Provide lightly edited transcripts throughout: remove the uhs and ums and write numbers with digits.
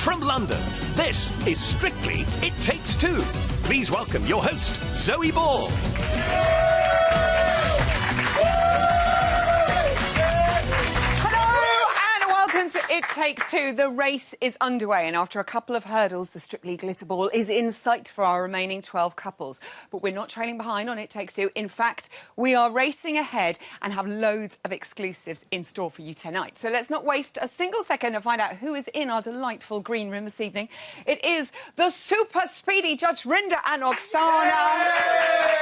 From London, this is Strictly It Takes Two. Please welcome your host, Zoe Ball. To It Takes Two. The race is underway, and after a couple of hurdles, the Strictly Glitter Ball is in sight for our remaining 12 couples. But we're not trailing behind on It Takes Two. In fact, we are racing ahead and have loads of exclusives in store for you tonight. So let's not waste a single second to find out who is in our delightful green room this evening. It is the super speedy Judge Rinda and Oksana.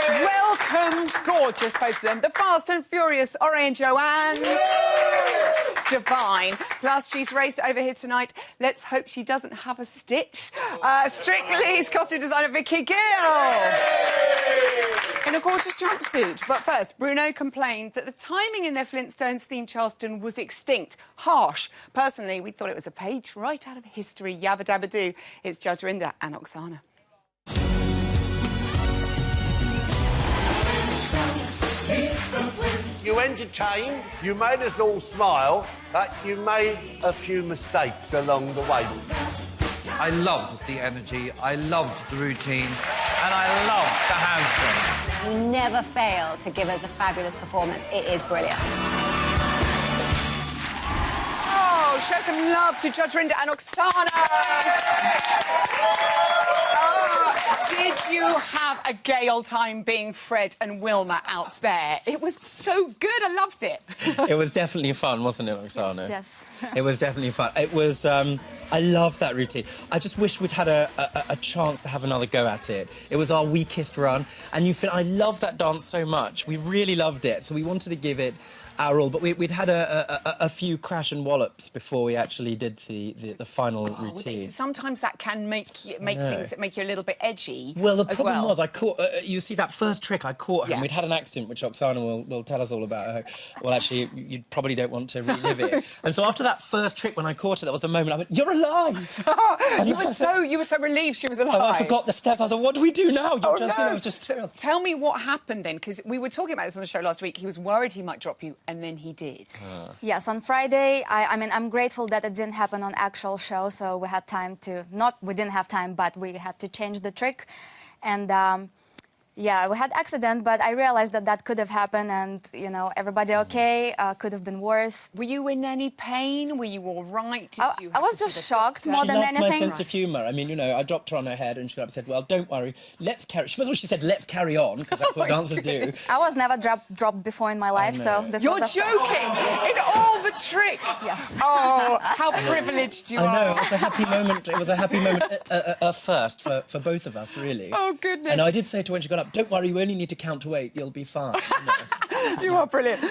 Yay! Welcome, gorgeous, both of them. The fast and furious Ore and Joanne. Yay! Divine. Plus, she's raced over here tonight. Let's hope she doesn't have a stitch. Strictly's costume designer, Vicky Gill. In a gorgeous jumpsuit. But first, Bruno complained that the timing in their Flintstones-themed Charleston was extinct, harsh. Personally, we thought it was a page right out of history. Yabba dabba doo. It's Judge Rinda and Oksana. You entertained, you made us all smile, but you made a few mistakes along the way. I loved the energy, I loved the routine, and I loved the handspring. You never fail to give us a fabulous performance. It is brilliant. Oh, show some love to Judge Rinda and Oksana. Did you have a gay old time being Fred and Wilma out there? It was so good. I loved it. It was definitely fun, wasn't it, Oksana? Yes. It was definitely fun. It was... I loved that routine. I just wish we'd had a chance to have another go at it. It was our weakest run, and I loved that dance so much. We really loved it, so we wanted to give it our all, but we'd had a few crash and wallops before we actually did the final routine. Sometimes that can make things that make you a little bit edgy. Well, the problem was I caught... you see, that first trick, I caught her, and we'd had an accident, which Oksana will tell us all about. Well, actually, you probably don't want to relive it. And so after that first trick, when I caught her, there was a moment I went, "You're alive!" You were so relieved she was alive. I forgot the steps. I was like, "What do we do now?" I was just so, tell me what happened then, because we were talking about this on the show last week. He was worried he might drop you, and then he did. Yes, on Friday, I mean, I'm grateful that it didn't happen on actual show, so we had time to... we didn't have time, but we had to change the trick. And, yeah, we had accident, but I realized that could have happened, and, you know, everybody okay, could have been worse. Were you in any pain? Were you all right? I was just shocked more than anything. She loved my sense of humour. I mean, you know, I dropped her on her head and she got up and said, "Well, don't worry, let's carry..." First of all, she said, "Let's carry on," because that's what dancers do. I was never dropped before in my life, so this You're was joking! In all the tricks! Yes. Oh, how privileged you are. I know, it was a happy moment. It was a happy moment first for both of us, really. Oh, goodness. And I did say to her when she got up, "Don't worry, you only need to count to 8, you'll be fine." You know. You are brilliant.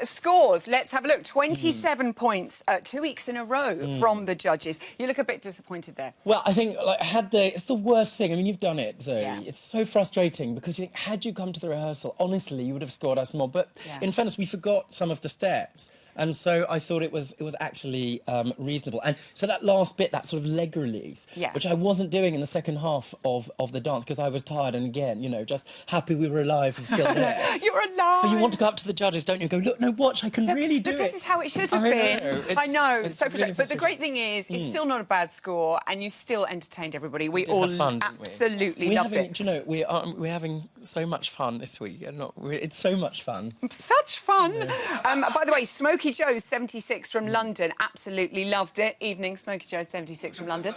Scores, let's have a look. 27 points, 2 weeks in a row from the judges. You look a bit disappointed there. Well, I think, like, it's the worst thing. I mean, you've done it, Zoe. Yeah. It's so frustrating because you think, had you come to the rehearsal, honestly, you would have scored us more. But in fairness, we forgot some of the steps. And so I thought it was actually reasonable. And so that last bit, that sort of leg release, which I wasn't doing in the second half of the dance because I was tired and, again, you know, just happy we were alive and still there. You're alive! But you want to go up to the judges, don't you? Go, "Look, no, watch, I can really do it." This is how it should have been. I know, it's so frustrating. But the great thing is, it's still not a bad score, and you still entertained everybody. We all absolutely loved it. Do you know, we're having so much fun this week. It's so much fun. Such fun. By the way, Smokey Joe 76 from London absolutely loved it. Evening, Smokey Joe 76 from London.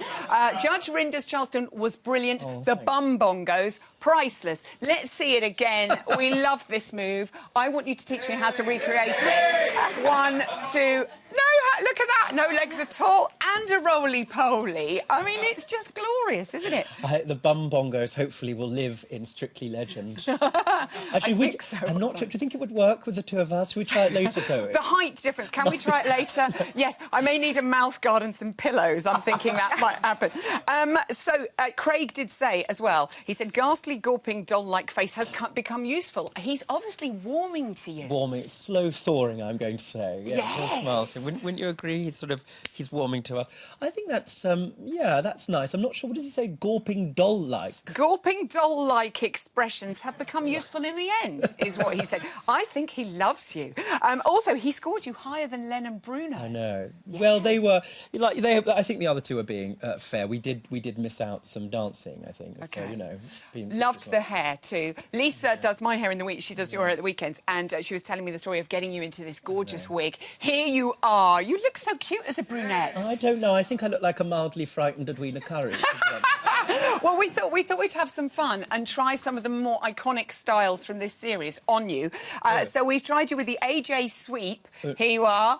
Judge Rinda's Charleston was brilliant. The bum bongos, priceless. Let's see it again. We love this move. I want you to teach me how to recreate it. 1, 2... No, look at that. No legs at all. And a roly-poly. I mean, it's just glorious, isn't it? The bum bongos hopefully will live in Strictly legend. Actually, I think so. I'm not sure. Do you think it would work with the two of us? Should we try it later, Zoe? The height difference. Can we try it later? Yes, I may need a mouth guard and some pillows. I'm thinking that might happen. Craig did say as well, he said, "Ghastly, gawping, doll-like face has become useful." He's obviously warming to you. Warming. It's slow thawing, I'm going to say. Yeah, yes. Wouldn't you agree? agree. He's warming to us. I think that's yeah, that's nice. I'm not sure. What does he say? Gawping doll-like. Gawping doll-like expressions have become useful in the end, is what he said. I think he loves you. Also, he scored you higher than Len and Bruno. I know. Yeah. Well, they were like I think the other two are being fair. We did miss out some dancing, I think. Okay. So, you know, it's been loved the hair too. Lisa does my hair in the week. She does your hair at the weekends, and she was telling me the story of getting you into this gorgeous wig. Here you are. You look so cute as a brunette. I don't know. I think I look like a mildly frightened Edwina Curry. Well, we thought we'd have some fun and try some of the more iconic styles from this series on you. So we've tried you with the AJ sweep. Here you are.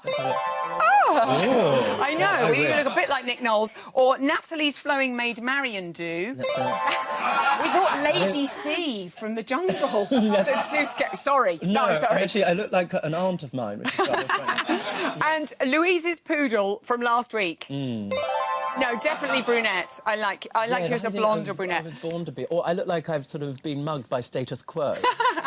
Oh, I know. You look a bit like Nick Knowles. Or Natalie's flowing maid Marion do. We thought Lady C from the Jungle. So too scary. Sorry. No, sorry. Actually, I look like an aunt of mine. Which is and Louise's poodle from last week. No, definitely brunette. I like you as a blonde or brunette. I was born to be. Or I look like I've sort of been mugged by status quo.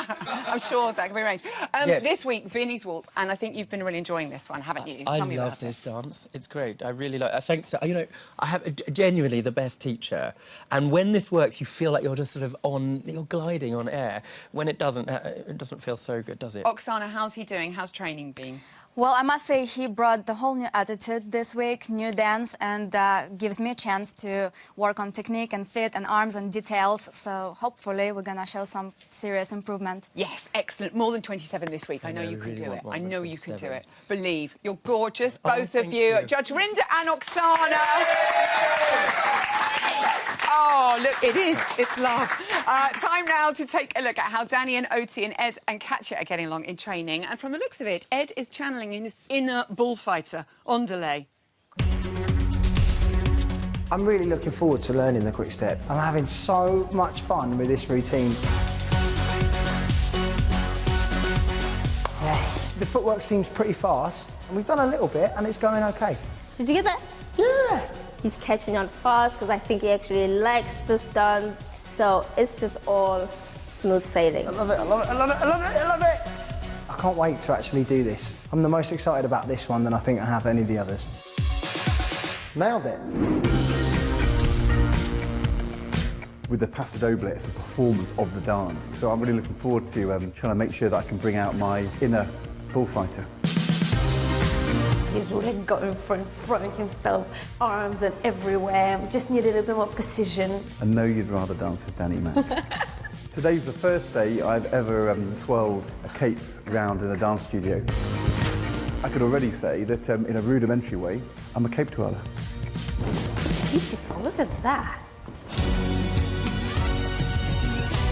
I'm sure that can be arranged. Yes. This week, Vinnie's Waltz, and I think you've been really enjoying this one, haven't you? I love this dance. It's great. I really like. I think so. You know, I have genuinely the best teacher, and when this works, you feel like you're just sort of you're gliding on air. When it doesn't feel so good, does it? Oksana, how's he doing? How's training been? Well, I must say he brought the whole new attitude this week, new dance, and gives me a chance to work on technique and fit and arms and details. So hopefully we're going to show some serious improvement. Yes, excellent. More than 27 this week. I know you can do it. I know you can do it. Believe. You're gorgeous, both of you. Judge Rinda and Oksana. Oh, look, it is. It's love. Time now to take a look at how Danny and Oti and Ed and Katya are getting along in training. And from the looks of it, Ed is channeling his inner bullfighter on delay. I'm really looking forward to learning the quick step. I'm having so much fun with this routine. Yes, the footwork seems pretty fast, and we've done a little bit, and it's going okay. Did you get that? Yeah. He's catching on fast because I think he actually likes this dance. So it's just all smooth sailing. I love it, I love it, I love it, I love it, I love it! I can't wait to actually do this. I'm the most excited about this one than I think I have any of the others. Nailed it. With the Paso Doble, it's a performance of the dance. So I'm really looking forward to trying to make sure that I can bring out my inner bullfighter. He's really going for and throwing himself, arms and everywhere. We just need a little bit more precision. I know you'd rather dance with Danny Mac. Today's the first day I've ever twirled a cape round in a dance studio. I could already say that in a rudimentary way, I'm a cape twirler. Beautiful, look at that.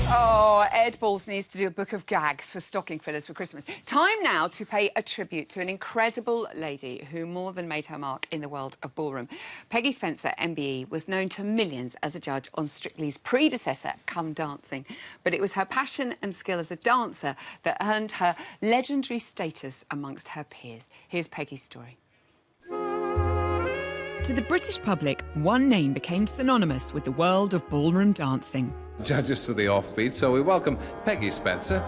Oh, Ed Balls needs to do a book of gags for stocking fillers for Christmas. Time now to pay a tribute to an incredible lady who more than made her mark in the world of ballroom. Peggy Spencer, MBE, was known to millions as a judge on Strictly's predecessor, Come Dancing. But it was her passion and skill as a dancer that earned her legendary status amongst her peers. Here's Peggy's story. To the British public, one name became synonymous with the world of ballroom dancing. Judges for the offbeat, so we welcome Peggy Spencer.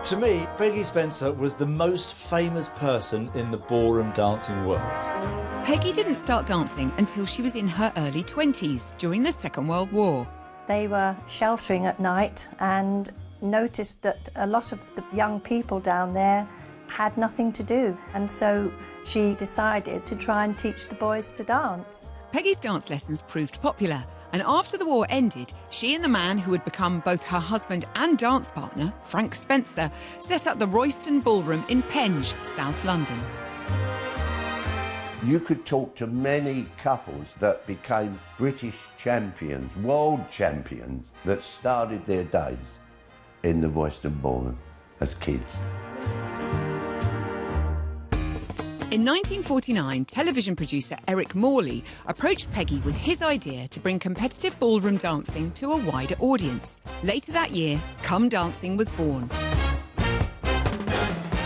To me, Peggy Spencer was the most famous person in the ballroom dancing world. Peggy didn't start dancing until she was in her early 20s, during the Second World War. They were sheltering at night and noticed that a lot of the young people down there had nothing to do. And so she decided to try and teach the boys to dance. Peggy's dance lessons proved popular, and after the war ended, she and the man who had become both her husband and dance partner, Frank Spencer, set up the Royston Ballroom in Penge, South London. You could talk to many couples that became British champions, world champions, that started their days in the Royston Ballroom as kids. In 1949, television producer Eric Morley approached Peggy with his idea to bring competitive ballroom dancing to a wider audience. Later that year, Come Dancing was born.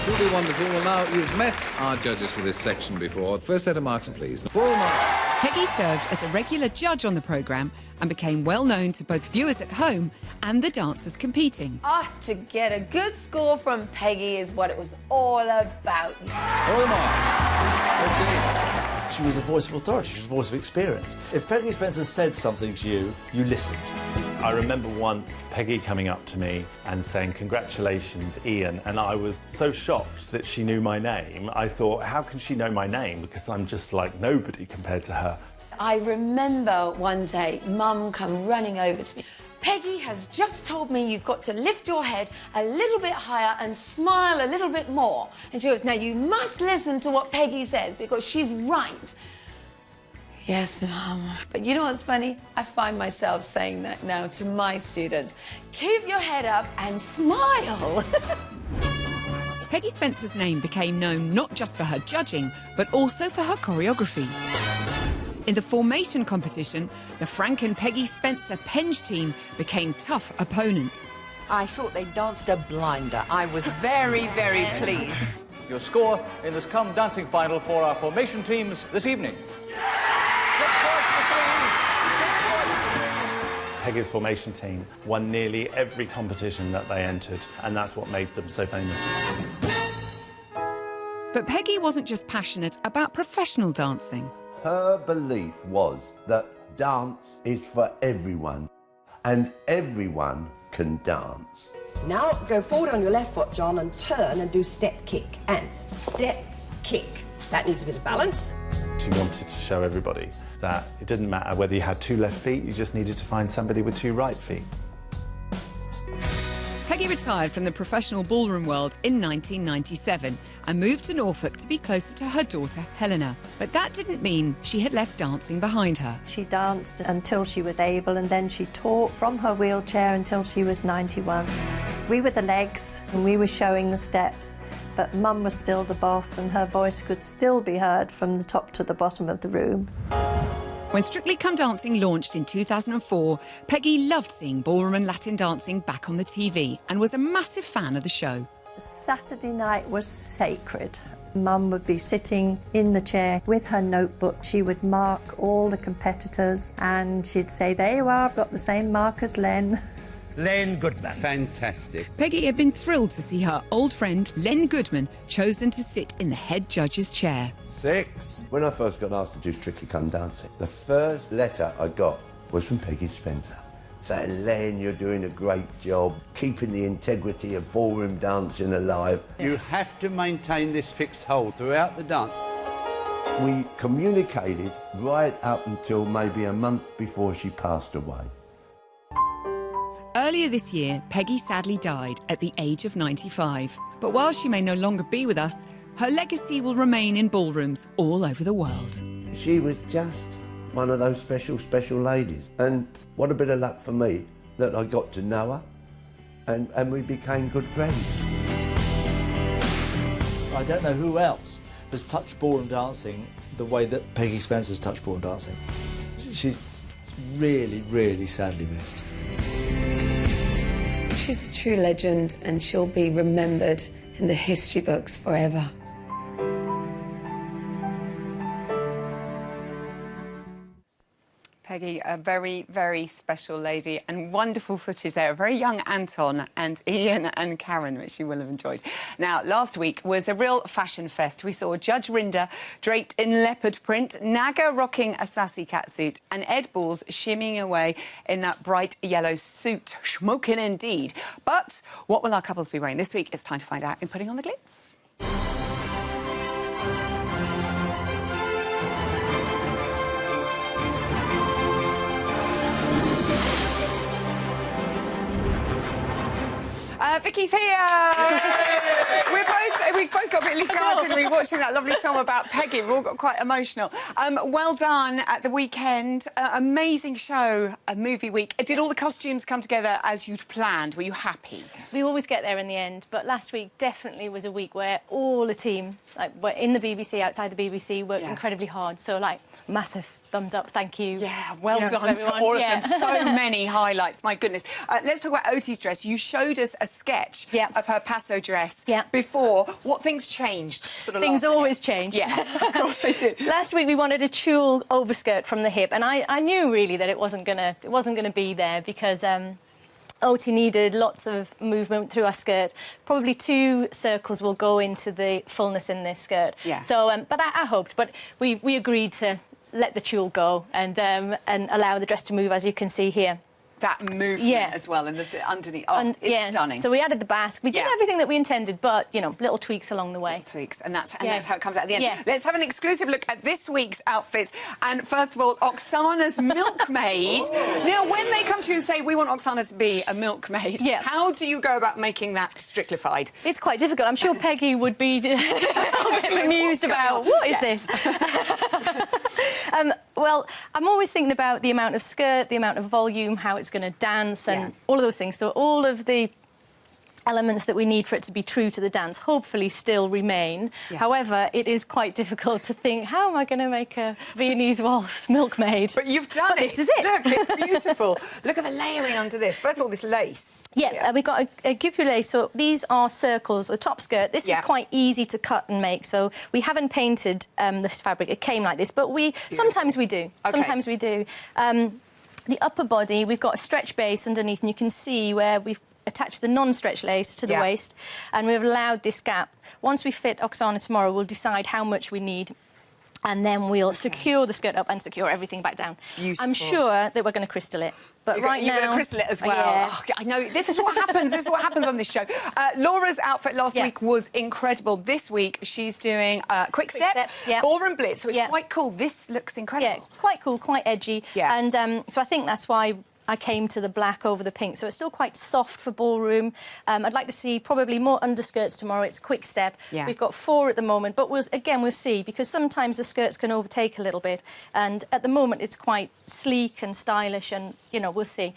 Truly wonderful. Well, now, you've met our judges for this section before. First set of marks, please. Full marks. Peggy served as a regular judge on the programme and became well known to both viewers at home and the dancers competing. To get a good score from Peggy is what it was all about. She was a voice of authority, she was a voice of experience. If Peggy Spencer said something to you, you listened. I remember once Peggy coming up to me and saying, "Congratulations, Ian," and I was so shocked that she knew my name. I thought, how can she know my name? Because I'm just like nobody compared to her. I remember one day, Mum come running over to me. "Peggy has just told me you've got to lift your head a little bit higher and smile a little bit more." And she goes, "Now you must listen to what Peggy says because she's right." Yes, Mum. But you know what's funny? I find myself saying that now to my students. Keep your head up and smile. Peggy Spencer's name became known not just for her judging, but also for her choreography. In the formation competition, the Frank and Peggy Spencer Penge team became tough opponents. I thought they danced a blinder. I was very, very pleased. Your score in this Come Dancing final for our formation teams this evening. Peggy's formation team won nearly every competition that they entered, and that's what made them so famous. But Peggy wasn't just passionate about professional dancing. Her belief was that dance is for everyone, and everyone can dance. Now go forward on your left foot, John, and turn and do step kick. And step kick. That needs a bit of balance. She wanted to show everybody that it didn't matter whether you had two left feet, you just needed to find somebody with two right feet. Peggy retired from the professional ballroom world in 1997 and moved to Norfolk to be closer to her daughter, Helena. But that didn't mean she had left dancing behind her. She danced until she was able, and then she taught from her wheelchair until she was 91. We were the legs and we were showing the steps, but Mum was still the boss and her voice could still be heard from the top to the bottom of the room. When Strictly Come Dancing launched in 2004, Peggy loved seeing ballroom and Latin dancing back on the TV and was a massive fan of the show. Saturday night was sacred. Mum would be sitting in the chair with her notebook. She would mark all the competitors and she'd say, "There you are, I've got the same mark as Len." Len Goodman. Fantastic. Peggy had been thrilled to see her old friend Len Goodman chosen to sit in the head judge's chair. 6. When I first got asked to do Strictly Come Dancing, the first letter I got was from Peggy Spencer, saying, "Len, you're doing a great job, keeping the integrity of ballroom dancing alive." You have to maintain this fixed hold throughout the dance. We communicated right up until maybe a month before she passed away. Earlier this year, Peggy sadly died at the age of 95. But while she may no longer be with us, her legacy will remain in ballrooms all over the world. She was just one of those special, special ladies. And what a bit of luck for me that I got to know her and we became good friends. I don't know who else has touched ballroom dancing the way that Peggy Spencer's touched ballroom dancing. She's really, really sadly missed. She's a true legend and she'll be remembered in the history books forever. Peggy, a very, very special lady and wonderful footage there. A very young Anton and Ian and Karen, which you will have enjoyed. Now, last week was a real fashion fest. We saw Judge Rinder draped in leopard print, Naga rocking a sassy catsuit and Ed Balls shimmying away in that bright yellow suit. Smoking indeed. But what will our couples be wearing this week? It's time to find out in Putting on the Glitz. Vicky's here! We both got really proud, didn't we, watching that lovely film about Peggy. We all got quite emotional. Well done at the weekend. Amazing show, a movie week. Did all the costumes come together as you'd planned? Were you happy? We always get there in the end, but last week definitely was a week where all the team, like, were in the BBC, outside the BBC, worked incredibly hard. So, like, massive thumbs up. Thank you. Yeah, well done to all of them. So many highlights, my goodness. Let's talk about Oti's dress. You showed us a sketch of her paso dress before. What things changed? Things always change. Yeah, of course they do. Last week we wanted a tulle overskirt from the hip, and I knew really that it wasn't gonna be there because Oti needed lots of movement through our skirt. Probably 2 circles will go into the fullness in this skirt. Yeah. So, but I hoped, but we agreed to let the tulle go and allow the dress to move, as you can see here. That movement as well, and the underneath. Oh, it's stunning. So we added the basque. We did everything that we intended, but, you know, little tweaks along the way. Little tweaks, and that's how it comes out at the end. Yeah. Let's have an exclusive look at this week's outfits. And first of all, Oksana's milkmaid. Now, when they come to you and say, we want Oksana to be a milkmaid, how do you go about making that strictlified? It's quite difficult. I'm sure Peggy would be a bit amused about, what is this? Well, I'm always thinking about the amount of skirt, the amount of volume, how it's going to dance, and all of those things. So all of the elements that we need for it to be true to the dance hopefully still remain. However, it is quite difficult to think, how am I going to make a Viennese waltz milkmaid? But you've done it. This is it. Look, it's beautiful. Look at the layering under this. First of all, this lace. We've got a guipure lace. So these are circles, the top skirt. This is quite easy to cut and make. So we haven't painted this fabric. It came like this, but sometimes we do. Sometimes we do. The upper body, we've got a stretch base underneath, and you can see where we've attached the non-stretch lace to the waist, and we've allowed this gap. Once we fit Oksana tomorrow, we'll decide how much we need, and then we'll secure the skirt up and secure everything back down. Beautiful. I'm sure that we're going to crystal it, but you're now... You're going to crystal it as well. Yeah. Oh, I know, this is what happens. This is what happens on this show. Laura's outfit last week was incredible. This week, she's doing quick step, ballroom blitz, which is quite cool. This looks incredible. Yeah, quite cool, quite edgy. Yeah. And so I think that's why I came to the black over the pink. So it's still quite soft for ballroom. I'd like to see probably more underskirts tomorrow. It's quick step. Yeah. We've got 4 at the moment, but we'll see, because sometimes the skirts can overtake a little bit. And at the moment, it's quite sleek and stylish, and, you know, we'll see.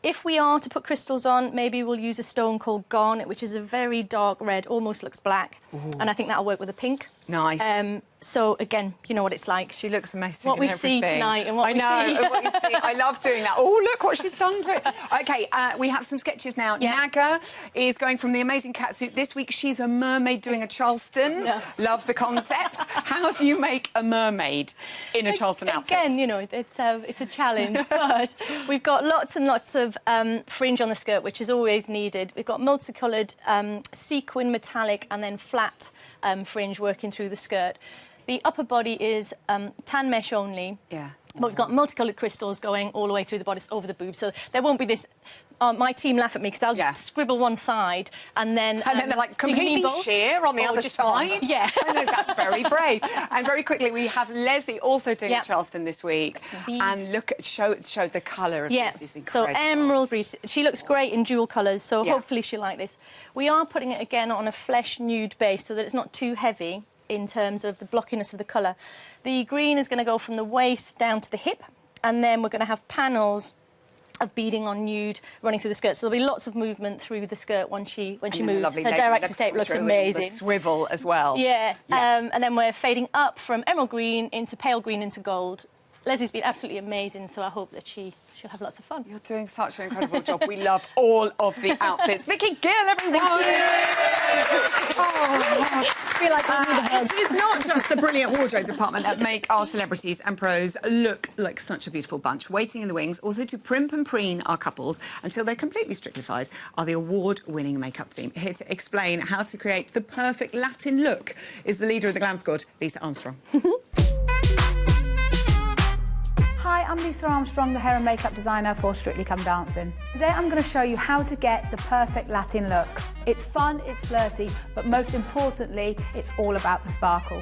If we are to put crystals on, maybe we'll use a stone called garnet, which is a very dark red, almost looks black. Ooh. And I think that'll work with a pink. Nice. So, again, you know what it's like. She looks amazing. What we see tonight and what we see. I know, what you see. I love doing that. Oh, look what she's done to it. OK, we have some sketches now. Naga is going from the amazing catsuit. This week, she's a mermaid doing a Charleston. Yeah. Love the concept. How do you make a mermaid in a Charleston outfit? Again, you know, it's a challenge, but we've got lots and lots of fringe on the skirt, which is always needed. We've got multicoloured sequin, metallic, and then flat fringe working through the skirt. The upper body is tan mesh only. Yeah. But we've got multicoloured crystals going all the way through the bodice over the boobs, so there won't be this. My team laugh at me because I'll scribble one side and then they're like completely sheer on the other side. Yeah, I know, that's very brave. And very quickly we have Leslie also doing Charleston this week, and look at show the colour of this is incredible. So emerald breeze. She looks great in dual colours, so hopefully she'll like this. We are putting it again on a flesh nude base so that it's not too heavy in terms of the blockiness of the colour. The green is going to go from the waist down to the hip, and then we're going to have panels of beading on nude running through the skirt. So there'll be lots of movement through the skirt when she moves. Her director's tape looks amazing. The swivel as well. Yeah. And then we're fading up from emerald green into pale green into gold. Leslie's been absolutely amazing, so I hope that she'll have lots of fun. You're doing such an incredible job. We love all of the outfits. Vicky Gill, everyone! I feel like I need a hug. It is not just the brilliant wardrobe department that make our celebrities and pros look like such a beautiful bunch. Waiting in the wings, also to primp and preen our couples until they're completely strictlified, are the award-winning makeup team. Here to explain how to create the perfect Latin look is the leader of the Glam Squad, Lisa Armstrong. Hi, I'm Lisa Armstrong, the hair and makeup designer for Strictly Come Dancing. Today I'm going to show you how to get the perfect Latin look. It's fun, it's flirty, but most importantly, it's all about the sparkle.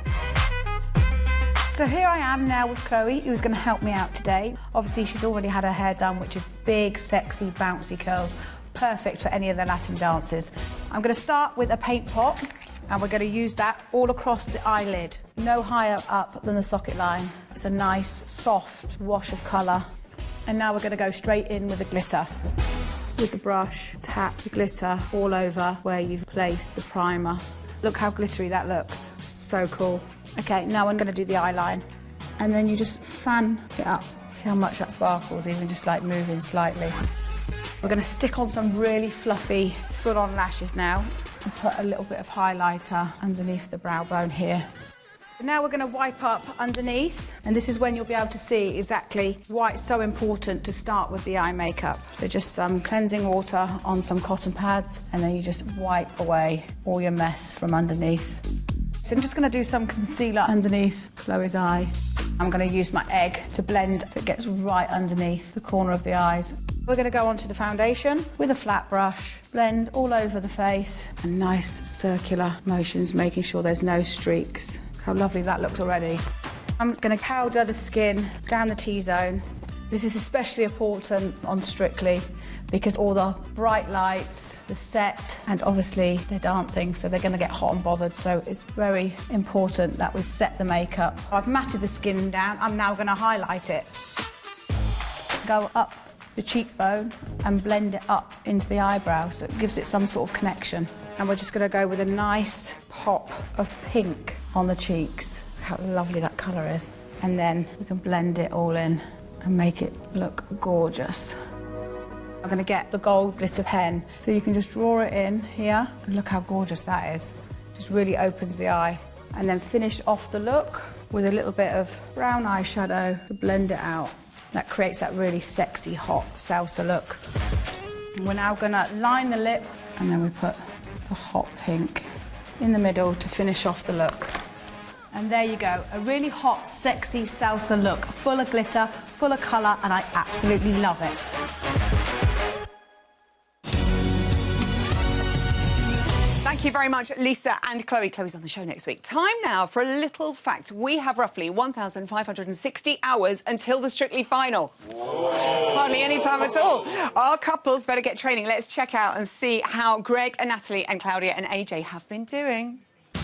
So here I am now with Chloe, who's going to help me out today. Obviously, she's already had her hair done, which is big, sexy, bouncy curls, perfect for any of the Latin dances. I'm going to start with a paint pot, and we're going to use that all across the eyelid, no higher up than the socket line. It's a nice, soft wash of colour. And now we're going to go straight in with the glitter. With the brush, tap the glitter all over where you've placed the primer. Look how glittery that looks. So cool. OK, now I'm going to do the eyeline. and then you just fan it up. See how much that sparkles, even just like moving slightly. We're going to stick on some really fluffy full-on lashes now and put a little bit of highlighter underneath the brow bone here. Now we're going to wipe up underneath, and this is when you'll be able to see exactly why it's so important to start with the eye makeup. So just some cleansing water on some cotton pads, and then you just wipe away all your mess from underneath. So I'm just going to do some concealer underneath Chloe's eye. I'm going to use my egg to blend so it gets right underneath the corner of the eyes. We're going to go onto the foundation with a flat brush, blend all over the face, and nice circular motions, making sure there's no streaks. How lovely that looks already. I'm going to powder the skin down the T-zone. This is especially important on Strictly because all the bright lights, the set, and obviously they're dancing, so they're going to get hot and bothered, so it's very important that we set the makeup. I've matted the skin down. I'm now going to highlight it. Go up the cheekbone and blend it up into the eyebrow so it gives it some sort of connection. And we're just going to go with a nice pop of pink on the cheeks. How lovely that colour is. And then we can blend it all in and make it look gorgeous. I'm going to get the gold glitter pen so you can just draw it in here and look how gorgeous that is. Just really opens the eye. And then finish off the look with a little bit of brown eyeshadow to blend it out. That creates that really sexy, hot salsa look. And we're now going to line the lip, and then we put the hot pink in the middle to finish off the look. And there you go, a really hot, sexy salsa look, full of glitter, full of colour, and I absolutely love it. Thank you very much, Lisa and Chloe. Chloe's on the show next week. Time now for a little fact. We have roughly 1,560 hours until the Strictly final. Whoa. Hardly any time at all. Our couples better get training. Let's check out and see how Greg and Natalie and Claudia and AJ have been doing. The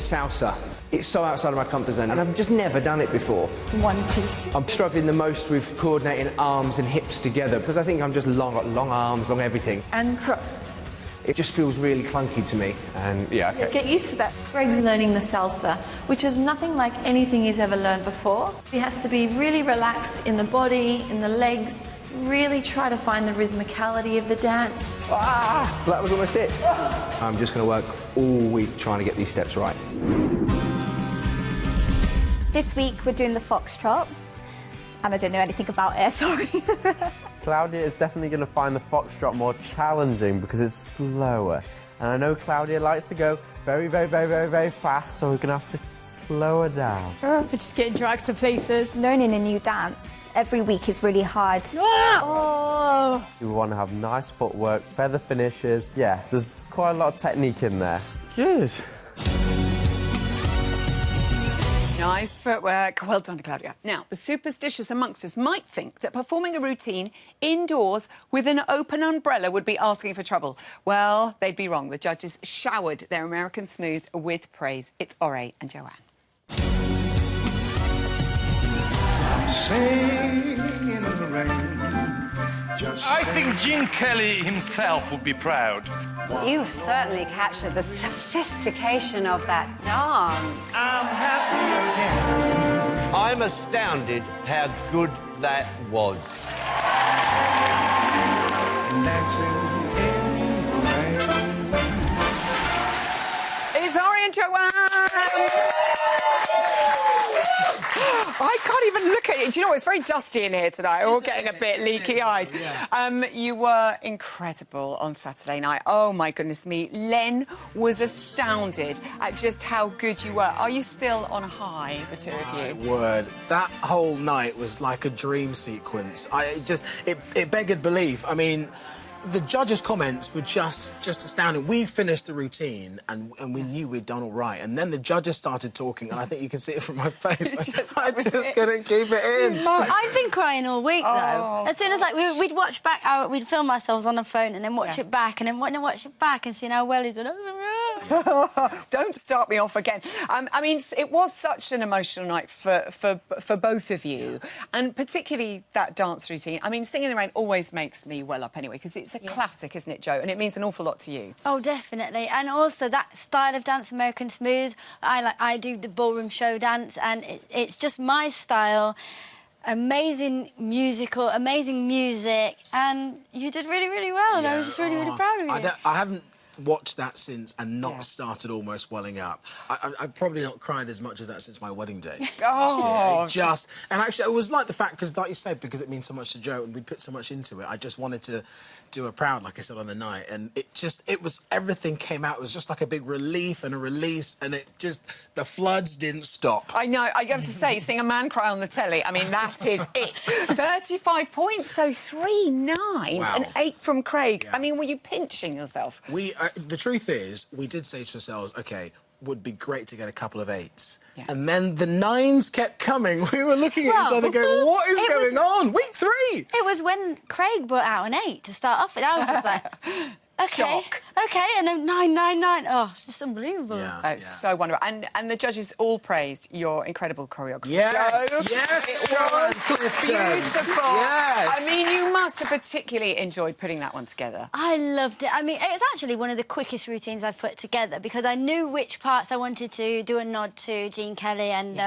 salsa. It's so outside of my comfort zone, and I've just never done it before. 1, 2. I'm struggling the most with coordinating arms and hips together because I think I'm just long arms, long everything. And cross. It just feels really clunky to me, and yeah, okay. Get used to that. Greg's learning the salsa, which is nothing like anything he's ever learned before. He has to be really relaxed in the body, in the legs, really try to find the rhythmicality of the dance. Ah, that was almost it. I'm just going to work all week trying to get these steps right. This week we're doing the foxtrot, and I don't know anything about it, sorry. Claudia is definitely going to find the foxtrot more challenging because it's slower. And I know Claudia likes to go very, very, very, very, very fast, so we're going to have to slow her down. We're just getting dragged to places. Learning a new dance every week is really hard. Oh! We want to have nice footwork, feather finishes. Yeah, there's quite a lot of technique in there. Good. Nice footwork. Well done, Claudia. Now, the superstitious amongst us might think that performing a routine indoors with an open umbrella would be asking for trouble. Well, they'd be wrong. The judges showered their American Smooth with praise. It's Ore and Joanne. I'm singing in the rain. I think Gene Kelly himself would be proud. You've certainly captured the sophistication of that dance. I'm happy again. I'm astounded how good that was. It's Ore and Joanne! I can't even look at it. Do you know what? It's very dusty in here tonight. We're all getting a bit leaky-eyed. Yeah. You were incredible on Saturday night. Oh, my goodness me. Len was astounded at just how good you were. Are you still on a high, the two of you? My word. That whole night was like a dream sequence. It beggared belief. I mean, the judges' comments were just astounding. We finished the routine and we knew we'd done all right. And then the judges started talking, and I think you can see it from my face. I just couldn't keep it in. I've been crying all week, though. As soon as, like, we'd watch back, we'd film ourselves on the phone and then watch it back and then watch it back and see how well he did. Don't start me off again. I mean, it was such an emotional night for both of you, and particularly that dance routine. I mean, Singing in the Rain always makes me well up anyway, because it's a classic, isn't it, Jo? And it means an awful lot to you. Oh, definitely. And also that style of dance, American Smooth, I do the ballroom show dance, and it's just my style. Amazing musical, amazing music, and you did really, really well, and I was just really, really proud of you. I haven't watched that since and not started almost welling up. I've probably not cried as much as that since my wedding day. Oh! And actually, it was like the fact, because like you said, because it means so much to Jo and we put so much into it, I just wanted to do her proud, like I said, on the night, and everything came out. It was just like a big relief and a release, and the floods didn't stop. I know, I have to say, seeing a man cry on the telly, I mean, that is it. 35 points, so 3 nines, and 8 from Craig. I mean, were you pinching yourself? The truth is, we did say to ourselves, OK, would be great to get a couple of 8s. And then the 9s kept coming. We were looking at each other going, what is going on? Week 3! It was when Craig brought out an 8 to start off with. I was just like... OK, and then 9, 9, 9. Oh, just unbelievable. It's so wonderful. And the judges all praised your incredible choreography. Yes, Jo. yes, it was beautiful. Yes. I mean, you must have particularly enjoyed putting that one together. I loved it. I mean, it's actually one of the quickest routines I've put together, because I knew which parts I wanted to do a nod to Gene Kelly and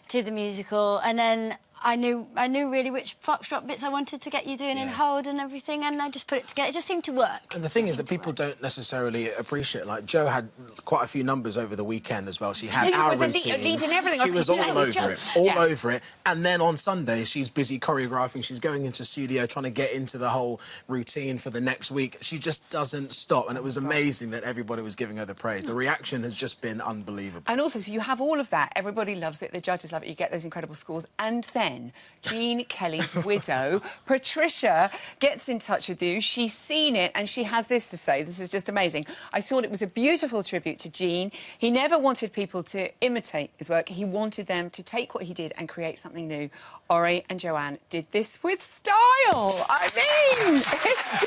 to the musical, and then I knew really which foxtrot bits I wanted to get you doing in Hold and everything, and I just put it together. It just seemed to work. And the thing is that people don't necessarily appreciate, like, Jo had quite a few numbers over the weekend as well. She had our routine. Lead and everything. She was all over it. And then on Sunday, she's busy choreographing. She's going into studio, trying to get into the whole routine for the next week. She just doesn't stop. And it was amazing that everybody was giving her the praise. The reaction has just been unbelievable. And also, so you have all of that. Everybody loves it. The judges love it. You get those incredible scores. And then Gene Kelly's widow, Patricia, gets in touch with you. She's seen it and she has this to say. This is just amazing. I thought it was a beautiful tribute to Gene. He never wanted people to imitate his work. He wanted them to take what he did and create something new. Ori and Joanne did this with style. I mean, it's just...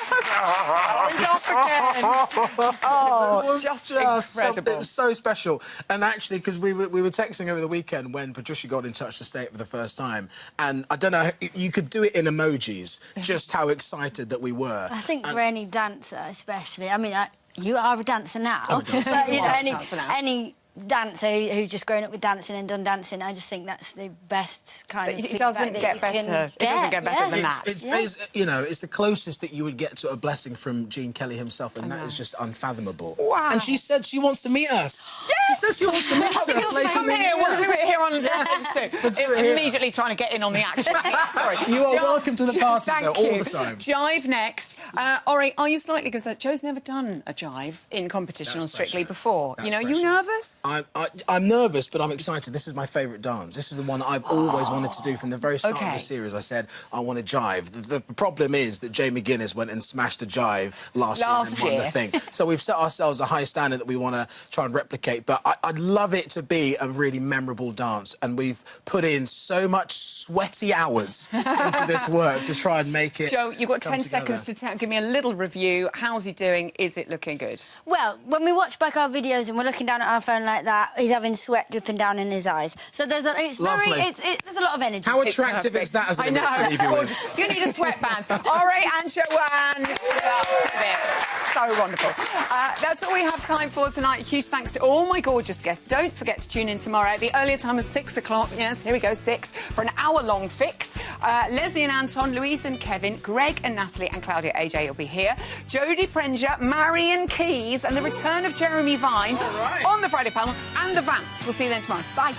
Ori's off again. Oh, it was just incredible. It was so special. And actually, because we were texting over the weekend when Patricia got in touch to say it for the first time, and I don't know, you could do it in emojis, just how excited that we were. I think for any dancer, especially, I mean, you are a dancer now. I'm a dancer. But, you know, any dancer who's just grown up with dancing and done dancing, I just think that's the best kind of. It doesn't get better. It doesn't get better than that. It's, you know, it's the closest that you would get to a blessing from Gene Kelly himself, and that is just unfathomable. Wow. And she said she wants to meet us. Yes! She says she wants to meet us. Come here. We'll do it here on Yes. Immediately trying to get in on the action. Sorry. You are welcome to the party, though, all the time. Jive next. Ori, are you slightly, because Jo's never done a jive in competition on Strictly before. You know, are you nervous? I'm nervous, but I'm excited. This is my favourite dance. This is the one I've always wanted to do from the very start of the series. I said, I want to jive. The problem is that Jay McGuinness went and smashed the jive last year and won the thing. So we've set ourselves a high standard that we want to try and replicate, but I'd love it to be a really memorable dance, and we've put in so much sweaty hours into this work to try and make it. Jo, you've got 10 seconds to give me a little review. How's he doing? Is it looking good? Well, when we watch back our videos and we're looking down at our phone like that, he's having sweat dripping down in his eyes. So there's a, there's a lot of energy. How attractive is that as an image to leave you with? You need a sweatband. Ori and Joanne. So wonderful. That's all we have time for tonight. Huge thanks to all my gorgeous guests. Don't forget to tune in tomorrow. The earlier time is 6 o'clock. Yes, here we go, 6, for an hour-long fix. Leslie and Anton, Louise and Kevin, Greg and Natalie and Claudia AJ will be here. Jodie Prenger, Marion Keys and the return of Jeremy Vine on the Friday panel, and the Vamps. We'll see you then tomorrow. Bye.